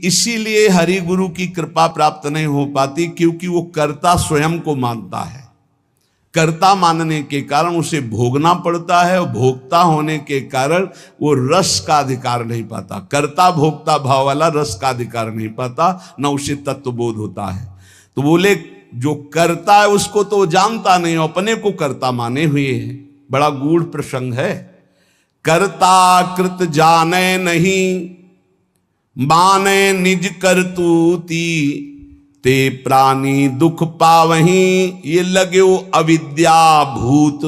इसीलिए हरि गुरु की कृपा प्राप्त नहीं हो पाती, क्योंकि वो कर्ता स्वयं को मानता है। कर्ता मानने के कारण उसे भोगना पड़ता है, और भोक्ता होने के कारण वो रस का अधिकार नहीं पाता। कर्ता भोक्ता भाव वाला रस का अधिकार नहीं पाता, न उसे तत्वबोध होता है। तो बोले जो कर्ता है उसको तो जानता नहीं, अपने को कर्ता माने हुए है। बड़ा गूढ़ प्रसंग है। कर्ता कृत जाने नहीं, माने निज करतूती, ते प्राणी दुख पावहीं, ये लगे अविद्या भूत।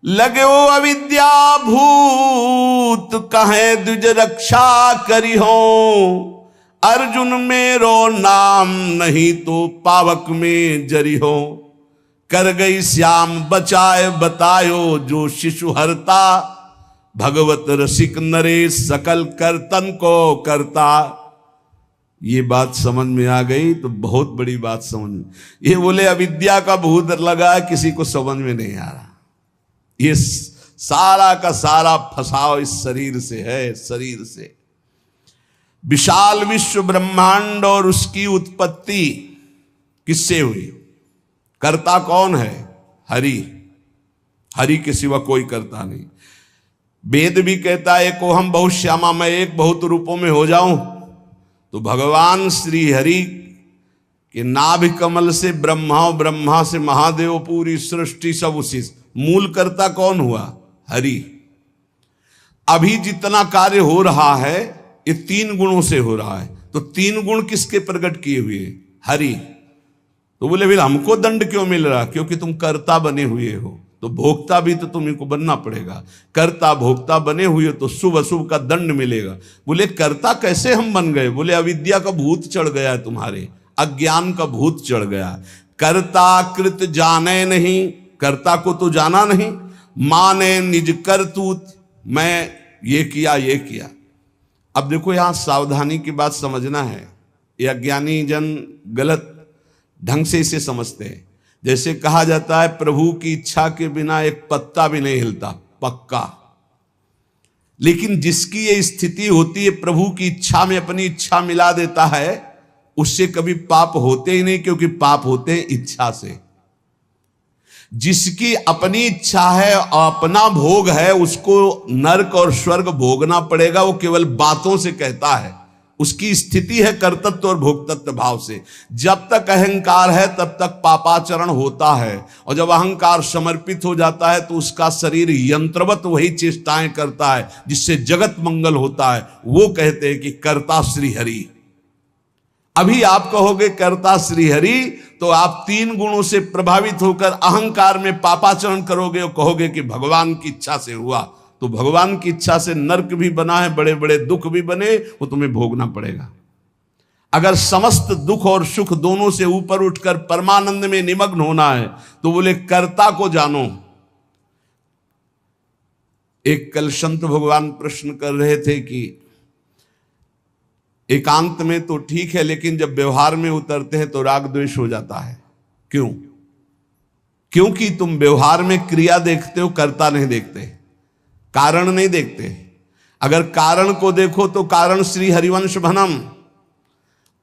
लगे अविद्या भूत, कहे द्विज रक्षा करी हो। अर्जुन मेरो नाम, नहीं तो पावक में जरी हो। कर गई श्याम बचाए बतायो, जो शिशु हरता। भगवत रसिक नरेश, सकल कर्तन को करता। ये बात समझ में आ गई तो बहुत बड़ी बात समझ में। ये बोले अविद्या का भूत लगा, किसी को समझ में नहीं आ रहा। ये सारा का सारा फसाव इस शरीर से है, शरीर से। विशाल विश्व ब्रह्मांड और उसकी उत्पत्ति किससे हुई? कर्ता कौन है? हरि। हरि के सिवा कोई कर्ता नहीं। वेद भी कहता है को हम बहुत श्यामा, मैं एक बहुत रूपों में हो जाऊं। तो भगवान श्री हरि के नाभि कमल से ब्रह्मा, ब्रह्मा से महादेव, पूरी सृष्टि सब उसी। मूल कर्ता कौन हुआ? हरि। अभी जितना कार्य हो रहा है ये 3 गुणों से हो रहा है। तो 3 गुण किसके प्रकट किए हुए? हरि। तो बोले फिर हमको दंड क्यों मिल रहा? क्योंकि तुम कर्ता बने हुए हो, तो भोक्ता भी तो तुम्हें को बनना पड़ेगा। कर्ता भोक्ता बने हुए तो शुभ अशुभ का दंड मिलेगा। बोले कर्ता कैसे हम बन गए? बोले अविद्या का भूत चढ़ गया है तुम्हारे, अज्ञान का भूत चढ़ गया। कर्ता कृत जाने नहीं, कर्ता को तो जाना नहीं। माने निज करतूत, मैं ये किया ये किया। अब देखो यहां सावधानी की बात समझना है। ये अज्ञानी जन गलत ढंग से इसे समझते हैं। जैसे कहा जाता है प्रभु की इच्छा के बिना एक पत्ता भी नहीं हिलता, पक्का। लेकिन जिसकी ये स्थिति होती है, प्रभु की इच्छा में अपनी इच्छा मिला देता है, उससे कभी पाप होते ही नहीं, क्योंकि पाप होते हैं इच्छा से। जिसकी अपनी इच्छा है और अपना भोग है, उसको नरक और स्वर्ग भोगना पड़ेगा। वो केवल बातों से कहता है, उसकी स्थिति है कर्तृत्व और भोक्तृत्व भाव से। जब तक अहंकार है तब तक पापाचरण होता है, और जब अहंकार समर्पित हो जाता है तो उसका शरीर यंत्रवत वही चेष्टाएं करता है जिससे जगत मंगल होता है। वो कहते हैं कि कर्ता श्री हरि। अभी आप कहोगे कर्ता श्री हरि, तो आप 3 गुणों से प्रभावित होकर अहंकार में पापाचरण करोगे और कहोगे कि भगवान की इच्छा से हुआ। तो भगवान की इच्छा से नरक भी बना है, बड़े बड़े दुख भी बने, वो तुम्हें भोगना पड़ेगा। अगर समस्त दुख और सुख दोनों से ऊपर उठकर परमानंद में निमग्न होना है तो बोले कर्ता को जानो। एक कल संत भगवान प्रश्न कर रहे थे कि एकांत में तो ठीक है, लेकिन जब व्यवहार में उतरते हैं तो राग द्वेष हो जाता है। क्यों? क्योंकि तुम व्यवहार में क्रिया देखते हो, कर्ता नहीं देखते, कारण नहीं देखते। अगर कारण को देखो तो कारण श्री हरिवंश भनम,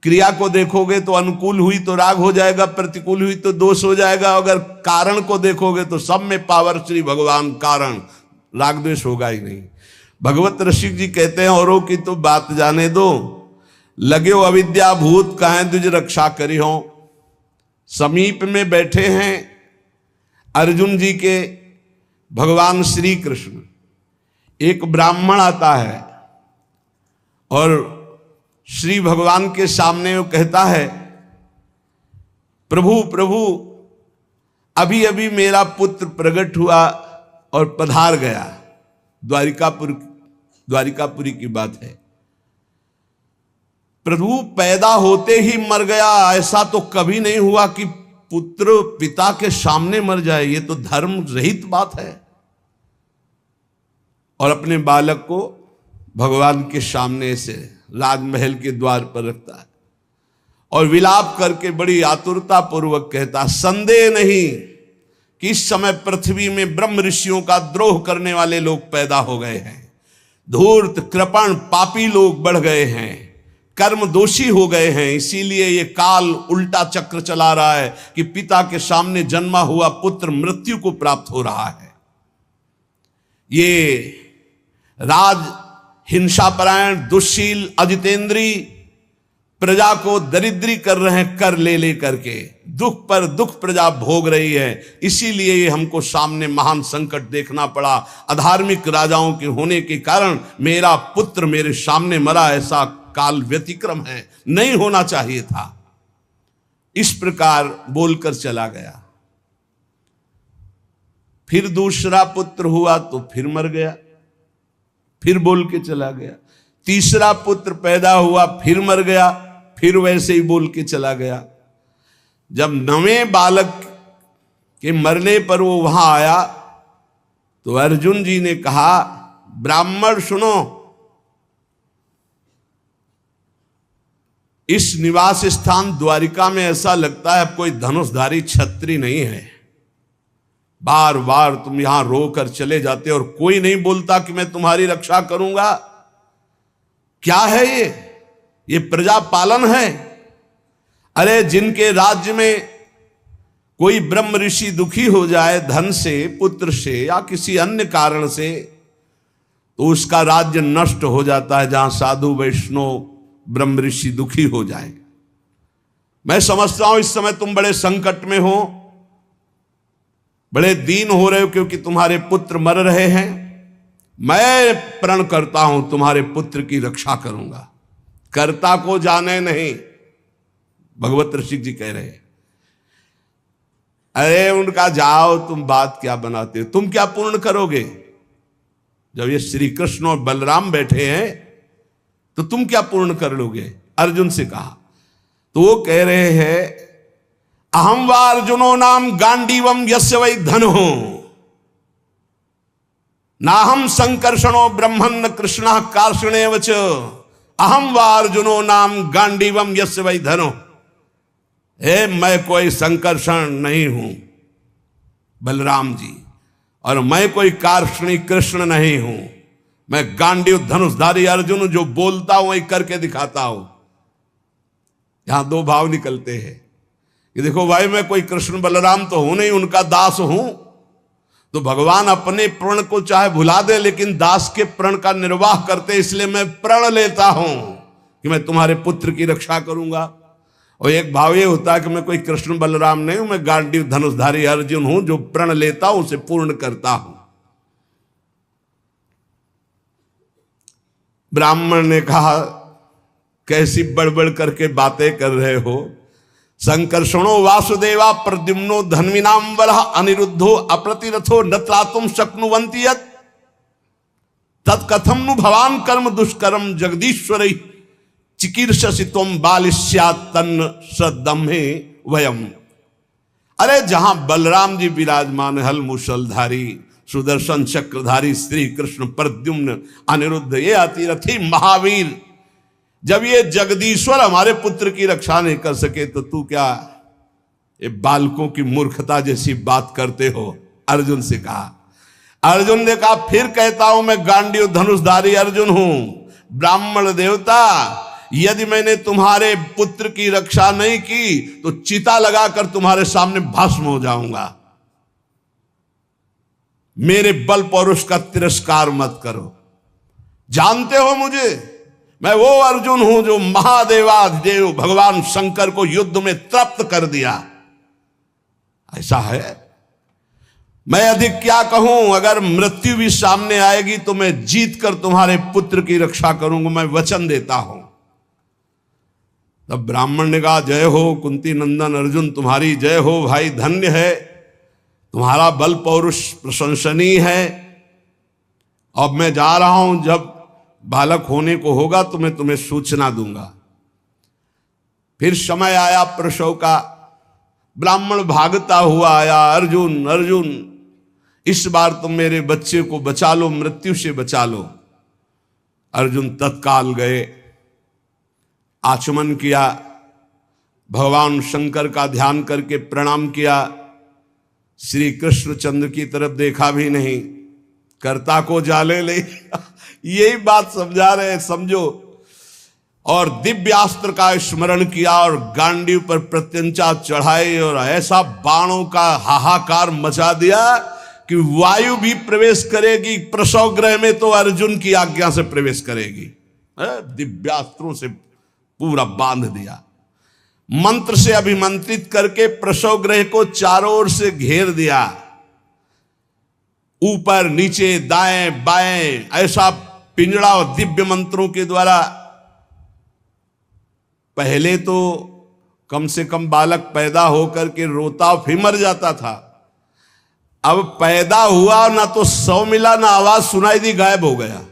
क्रिया को देखोगे तो अनुकूल हुई तो राग हो जाएगा, प्रतिकूल हुई तो दोष हो जाएगा। अगर कारण को देखोगे तो सब में पावर श्री भगवान कारण, राग द्वेष होगा ही नहीं। भगवत रसिक जी कहते हैं औरों की तो बात जाने दो, लगे हो अविद्या भूत, कहें द्विज रक्षा करी हो। समीप में बैठे हैं अर्जुन जी के भगवान श्री कृष्ण। एक ब्राह्मण आता है और श्री भगवान के सामने वो कहता है, प्रभु प्रभु, अभी अभी मेरा पुत्र प्रकट हुआ और पधार गया। द्वारिकापुरी की बात है। प्रभु पैदा होते ही मर गया, ऐसा तो कभी नहीं हुआ कि पुत्र पिता के सामने मर जाए। ये तो धर्म रहित बात है। और अपने बालक को भगवान के सामने से राजमहल के द्वार पर रखता है और विलाप करके बड़ी आतुरता पूर्वक कहता, संदेह नहीं कि इस समय पृथ्वी में ब्रह्म ऋषियों का द्रोह करने वाले लोग पैदा हो गए हैं। धूर्त कृपण पापी लोग बढ़ गए हैं। कर्म दोषी हो गए हैं, इसीलिए ये काल उल्टा चक्र चला रहा है कि पिता के सामने जन्मा हुआ पुत्र मृत्यु को प्राप्त हो रहा है। ये राज हिंसापरायण, दुश्शील, अजितेंद्री प्रजा को दरिद्री कर रहे हैं, कर ले ले करके दुख पर दुख प्रजा भोग रही है। इसीलिए ये हमको सामने महान संकट देखना पड़ा। अधार्मिक राजाओं के होने के कारण मेरा पुत्र मेरे सामने मरा, ऐसा काल व्यतिक्रम है, नहीं होना चाहिए था। इस प्रकार बोलकर चला गया। फिर दूसरा पुत्र हुआ तो फिर मर गया, फिर बोल के चला गया। तीसरा पुत्र पैदा हुआ, फिर मर गया, फिर वैसे ही बोल के चला गया। जब 9वें बालक के मरने पर वो वहां आया तो अर्जुन जी ने कहा, ब्राह्मण सुनो, इस निवास स्थान द्वारिका में ऐसा लगता है अब कोई धनुषधारी छत्री नहीं है। बार बार तुम यहां रोकर चले जाते और कोई नहीं बोलता कि मैं तुम्हारी रक्षा करूंगा। क्या है ये प्रजा पालन है? अरे जिनके राज्य में कोई ब्रह्म ऋषि दुखी हो जाए धन से, पुत्र से या किसी अन्य कारण से, तो उसका राज्य नष्ट हो जाता है। जहां साधु वैष्णव ब्रह्म ऋषि दुखी हो जाए। मैं समझता हूं इस समय तुम बड़े संकट में हो, बड़े दीन हो रहे हो क्योंकि तुम्हारे पुत्र मर रहे हैं। मैं प्रण करता हूं तुम्हारे पुत्र की रक्षा करूंगा। कर्ता को जाने नहीं, भगवत ऋषि जी कह रहे हैं। अरे उनका जाओ, तुम बात क्या बनाते हो, तुम क्या पूर्ण करोगे? जब ये श्री कृष्ण और बलराम बैठे हैं तो तुम क्या पूर्ण कर लोगे? अर्जुन से कहा तो वो कह रहे हैं, अहम वा अर्जुनो नाम गांडीवम यस्य वै धनो नाहम संकर्षणो ब्रह्मन् कृष्ण कार्षणेव च अहम वा अर्जुनो नाम गांडीवम यस्य वै धनो। मैं कोई संकर्षण नहीं हूं बलराम जी, और मैं कोई कार्षणी कृष्ण नहीं हूं। मैं गांडीव धनुषधारी अर्जुन, जो बोलता हूं वही करके दिखाता हूं। यहां दो भाव निकलते हैं कि देखो भाई, मैं कोई कृष्ण बलराम तो हूं नहीं, उनका दास हूं। तो भगवान अपने प्रण को चाहे भुला दे, लेकिन दास के प्रण का निर्वाह करते, इसलिए मैं प्रण लेता हूं कि मैं तुम्हारे पुत्र की रक्षा करूंगा। और एक भाव ये होता है कि मैं कोई कृष्ण बलराम नहीं हूं, मैं गांडीव धनुषधारी अर्जुन हूं, जो प्रण लेता हूं उसे पूर्ण करता हूं। ब्राह्मण ने कहा, कैसी बड़बड़ करके बातें कर रहे हो? संकर्षणो वासुदेवा प्रद्युम्नो धन्विनाम वरः अनिरुद्धो अप्रतिरथो न त्रातुम शक्नुवन्ति यत् तत्कथम नु भवान कर्म दुष्कर्म जगदीश्वरै चिकीर्षसि त्वं बालिस्यात् तन्न श्रद्धम्हे वयम्। अरे जहां बलराम जी विराजमान, हल मूषलधारी सुदर्शन चक्रधारी श्री कृष्ण प्रद्युम्न अनिरुद्ध, ये अतिरथी महावीर, जब ये जगदीश्वर हमारे पुत्र की रक्षा नहीं कर सके तो तू क्या ये बालकों की मूर्खता जैसी बात करते हो? अर्जुन से कहा। अर्जुन ने कहा, फिर कहता हूं मैं गांडीव धनुषधारी अर्जुन हूं। ब्राह्मण देवता, यदि मैंने तुम्हारे पुत्र की रक्षा नहीं की तो चिता लगाकर तुम्हारे सामने भस्म हो जाऊंगा। मेरे बल पौरुष का तिरस्कार मत करो। जानते हो मुझे, मैं वो अर्जुन हूं जो महादेवाधिदेव भगवान शंकर को युद्ध में तृप्त कर दिया। ऐसा है, मैं अधिक क्या कहूं? अगर मृत्यु भी सामने आएगी तो मैं जीत कर तुम्हारे पुत्र की रक्षा करूंगा, मैं वचन देता हूं। तब ब्राह्मण ने कहा, जय हो कुंती नंदन अर्जुन, तुम्हारी जय हो भाई, धन्य है, तुम्हारा बल पौरुष प्रशंसनीय है। अब मैं जा रहा हूं, जब बालक होने को होगा तो मैं तुम्हें सूचना दूंगा। फिर समय आया प्रसव का, ब्राह्मण भागता हुआ आया, अर्जुन अर्जुन इस बार तुम मेरे बच्चे को बचा लो, मृत्यु से बचा लो। अर्जुन तत्काल गए, आचमन किया, भगवान शंकर का ध्यान करके प्रणाम किया, श्री कृष्णचंद्र की तरफ देखा भी नहीं, कर्ता को जाले ले यही बात समझा रहे हैं, समझो। और दिव्यास्त्र का स्मरण किया और गांडीव पर प्रत्यंचा चढ़ाई और ऐसा बाणों का हाहाकार मचा दिया कि वायु भी प्रवेश करेगी प्रसव ग्रह में तो अर्जुन की आज्ञा से प्रवेश करेगी। दिव्यास्त्रों से पूरा बांध दिया, मंत्र से अभिमंत्रित करके प्रसव ग्रह को चारों ओर से घेर दिया, ऊपर नीचे दाएं बाएं ऐसा पिंजड़ा और दिव्य मंत्रों के द्वारा। पहले तो कम से कम बालक पैदा होकर के रोता फिर मर जाता था, अब पैदा हुआ ना तो 100 मिला ना आवाज सुनाई दी, गायब हो गया।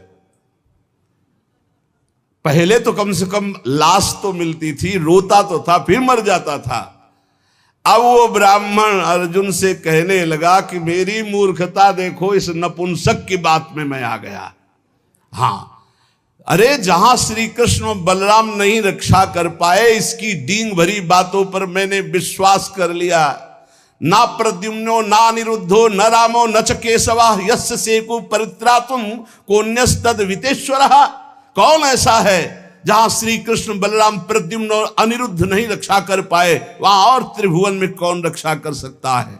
पहले तो कम से कम लाश तो मिलती थी, रोता तो था फिर मर जाता था। अब वो ब्राह्मण अर्जुन से कहने लगा कि मेरी मूर्खता देखो, इस नपुंसक की बात में मैं आ गया। हाँ, अरे जहां श्री कृष्ण और बलराम नहीं रक्षा कर पाए, इसकी डींग भरी बातों पर मैंने विश्वास कर लिया। ना प्रद्युम्नो ना अनिरुद्धो न रामो न च केशवा यस्य सेकु परित्रातुम कोन्यस्तद वितेश्वरः। कौन ऐसा है जहां श्री कृष्ण बलराम प्रद्युम्न और अनिरुद्ध नहीं रक्षा कर पाए, वहां और त्रिभुवन में कौन रक्षा कर सकता है।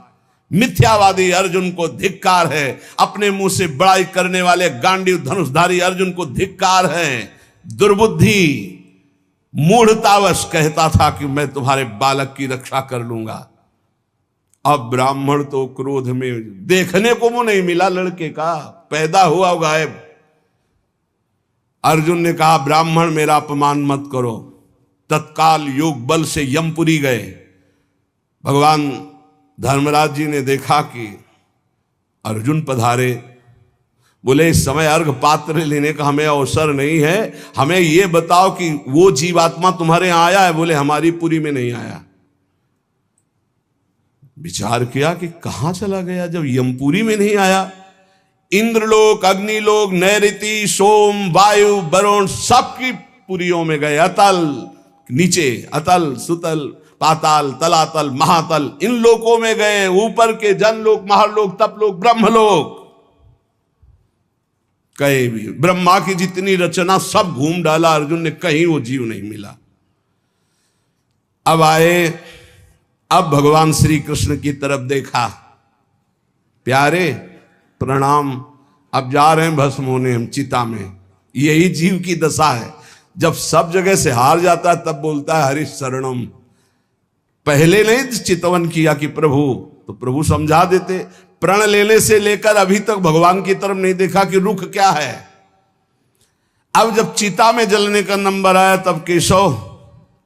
मिथ्यावादी अर्जुन को धिक्कार है, अपने मुंह से बड़ाई करने वाले गांडीव धनुषधारी अर्जुन को धिक्कार है। दुर्बुद्धि मूढ़तावश कहता था कि मैं तुम्हारे बालक की रक्षा कर लूंगा। अब ब्राह्मण तो क्रोध में, देखने को मुंह नहीं मिला लड़के का, पैदा हुआ गायब। अर्जुन ने कहा ब्राह्मण मेरा अपमान मत करो। तत्काल योग बल से यमपुरी गए। भगवान धर्मराज जी ने देखा कि अर्जुन पधारे, बोले इस समय अर्घ पात्र लेने का हमें अवसर नहीं है, हमें यह बताओ कि वो जीवात्मा तुम्हारे यहां आया है? बोले हमारी पुरी में नहीं आया। विचार किया कि कहां चला गया जब यमपुरी में नहीं आया। इंद्रलोक, अग्निलोक, नैऋति, सोम, वायु, वरुण सबकी पुरियों में गए। अतल नीचे, अतल, सुतल, पाताल, तलातल, महातल, इन लोकों में गए। ऊपर के जनलोक, महरलोक, तपलोक, ब्रह्मलोक, कहीं भी ब्रह्मा की जितनी रचना सब घूम डाला अर्जुन ने, कहीं वो जीव नहीं मिला। अब आए, अब भगवान श्री कृष्ण की तरफ देखा, प्यारे प्रणाम, अब जा रहे हैं भस्म होने हम चिता में। यही जीव की दशा है, जब सब जगह से हार जाता है तब बोलता है हरि शरणम। पहले नहीं चितवन किया कि प्रभु, तो प्रभु समझा देते। प्रण लेने से लेकर अभी तक भगवान की तरफ नहीं देखा कि रुख क्या है। अब जब चिता में जलने का नंबर आया तब केशव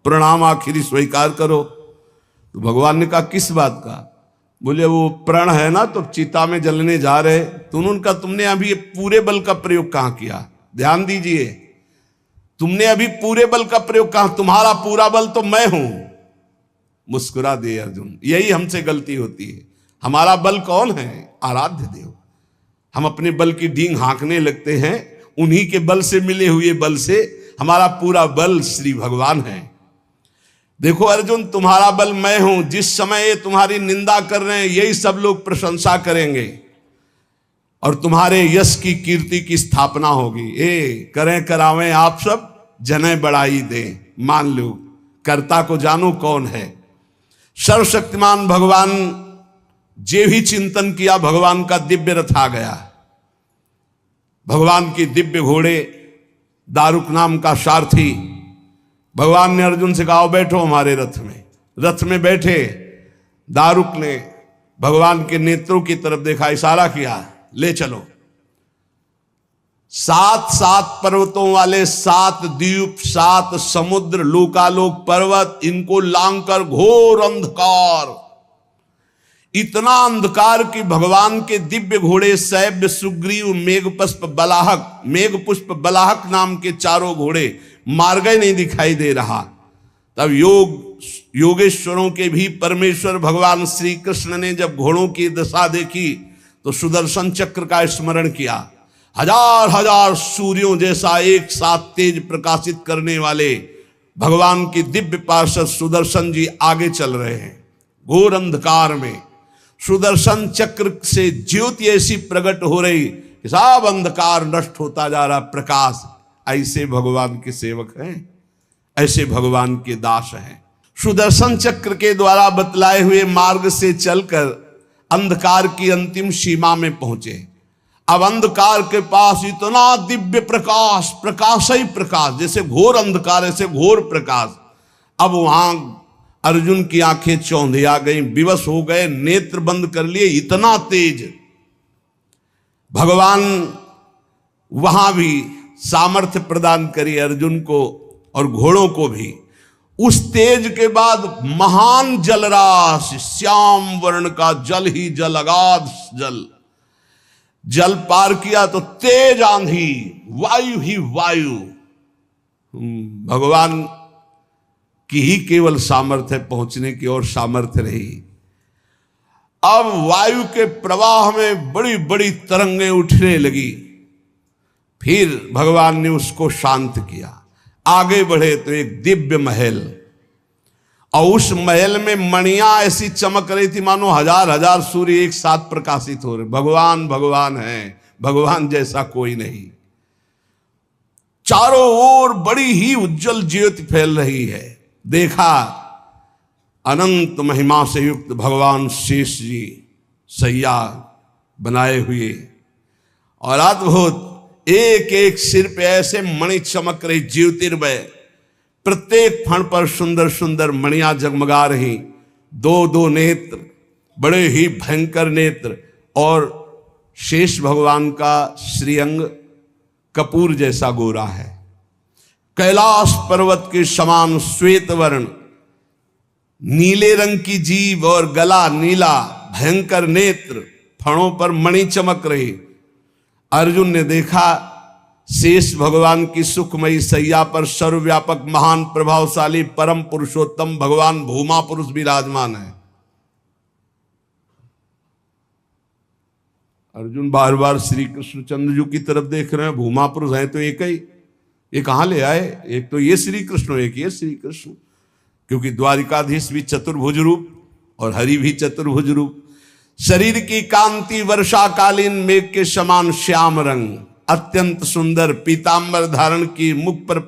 प्रणाम आखिरी स्वीकार करो। तो भगवान ने कहा किस बात का? बोले वो प्रण है ना, तो चिता में जलने जा रहे, तो उनका तुमने अभी पूरे बल का प्रयोग कहां किया? ध्यान दीजिए, तुमने अभी पूरे बल का प्रयोग कहां? तुम्हारा पूरा बल तो मैं हूं। मुस्कुरा दे अर्जुन, यही हमसे गलती होती है। हमारा बल कौन है? आराध्य देव। हम अपने बल की डींग हाँकने लगते हैं, उन्हीं के बल से मिले हुए बल से। हमारा पूरा बल श्री भगवान है। देखो अर्जुन, तुम्हारा बल मैं हूं। जिस समय ये तुम्हारी निंदा कर रहे हैं, यही सब लोग प्रशंसा करेंगे और तुम्हारे यश की कीर्ति की स्थापना होगी। करें करावें आप सब, जने बढ़ाई दें। मान लो, कर्ता को जानो कौन है। सर्वशक्तिमान भगवान जे भी चिंतन किया, भगवान का दिव्य रथ आ गया। भगवान की दिव्य घोड़े, दारुक नाम का सारथी। भगवान ने अर्जुन से कहा बैठो हमारे रथ में। रथ में बैठे। दारुक ने भगवान के नेत्रों की तरफ देखा, इशारा किया, ले चलो। 7 पर्वतों वाले 7 द्वीप, 7 समुद्र, लोकालोक पर्वत, इनको लांघकर घोर अंधकार, इतना अंधकार कि भगवान के दिव्य घोड़े सैब्य, सुग्रीव, मेघपुष्प, बलाहक, मेघपुष्प बलाहक नाम के 4 घोड़े मार्ग नहीं दिखाई दे रहा। तब योगेश्वरों के भी परमेश्वर भगवान श्री कृष्ण ने जब घोड़ों की दशा देखी तो सुदर्शन चक्र का स्मरण किया। हजार हजार सूर्यों जैसा एक साथ तेज प्रकाशित करने वाले भगवान की दिव्य पार्षद सुदर्शन जी आगे चल रहे हैं घोर अंधकार में। सुदर्शन चक्र से ज्योति ऐसी प्रकट हो रही कि सब अंधकार नष्ट होता जा रहा, प्रकाश। ऐसे भगवान के सेवक हैं। ऐसे भगवान के दास हैं। सुदर्शन चक्र के द्वारा बतलाए हुए मार्ग से चलकर अंधकार की अंतिम सीमा में पहुंचे। अब अंधकार के पास इतना दिव्य प्रकाश, प्रकाश ही प्रकाश, जैसे घोर अंधकार ऐसे घोर प्रकाश। अब वहां अर्जुन की आंखें चौंधिया गई, विवश हो गए, नेत्र बंद कर लिए, इतना तेज। भगवान वहां भी सामर्थ्य प्रदान करी अर्जुन को और घोड़ों को भी। उस तेज के बाद महान जलराशि, श्याम वर्ण का जल ही जल, अगाध जल, जल पार किया तो तेज आंधी, वायु ही वायु। भगवान की ही केवल सामर्थ्य पहुंचने की और सामर्थ्य रही। अब वायु के प्रवाह में बड़ी बड़ी तरंगें उठने लगी। फिर भगवान ने उसको शांत किया। आगे बढ़े तो एक दिव्य महल, और उस महल में मणियां ऐसी चमक रही थी मानो हजार हजार सूर्य एक साथ प्रकाशित हो रहे। भगवान भगवान है, भगवान जैसा कोई नहीं। चारों ओर बड़ी ही उज्जवल ज्योति फैल रही है। देखा अनंत महिमा से युक्त भगवान शेष जी सैया बनाए हुए, और अद्भुत एक एक सिर पे ऐसे मणि चमक रही, ज्योतिर्मय। प्रत्येक फण पर सुंदर सुंदर मणियां जगमगा रही। दो दो नेत्र, बड़े ही भयंकर नेत्र, और शेष भगवान का श्रीअंग कपूर जैसा गोरा है। कैलाश पर्वत के समान श्वेत वर्ण, नीले रंग की जीभ और गला नीला, भयंकर नेत्र, फणों पर मणि चमक रही। अर्जुन ने देखा शेष भगवान की सुखमयी सैया पर सर्वव्यापक महान प्रभावशाली परम पुरुषोत्तम भगवान भूमा पुरुष विराजमान है। अर्जुन बार बार श्री कृष्ण चंद्र जी की तरफ देख रहे हैं। भूमा पुरुष है तो एक ही, ये कहां ले आए? एक तो ये श्री कृष्ण, एक ये श्री कृष्ण, क्योंकि द्वारिकाधीश भी चतुर्भुज रूप और हरि भी चतुर्भुज रूप। शरीर की कांति वर्षाकालीन मेघ के समान श्याम रंग, अत्यंत सुंदर, पीतांबर धारण की, मुख पर